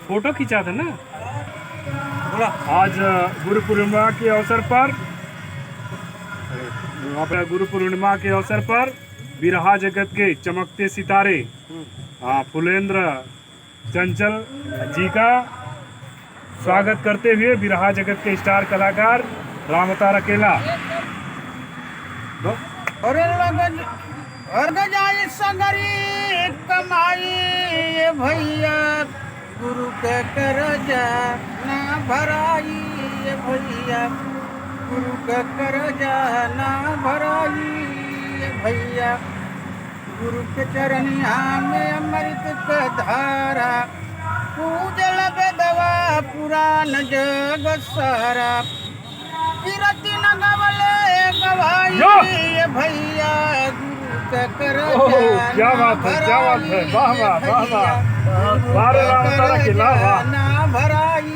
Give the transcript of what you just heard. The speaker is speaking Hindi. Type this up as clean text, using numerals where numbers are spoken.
फोटो खींचा था ना। आज गुरु पूर्णिमा के अवसर पर गुरु पूर्णिमा के अवसर पर बिरहा जगत के चमकते सितारे फुलेंद्र चंचल जी का स्वागत करते हुए बिरहा जगत के स्टार कलाकार रामअवतार अकेला और गजाई सगरी कमाई भैया गुरु के करजा ना भराई भैया गुरु के करजा ना भराई भैया गुरु के चरनिया में अमृत के धारा पूजल बेदवा पुराण जग सारा कीरति न गवले गवाई भैया क्या बात है, क्या बात है, वाह वाह वाह वाह, ना भराई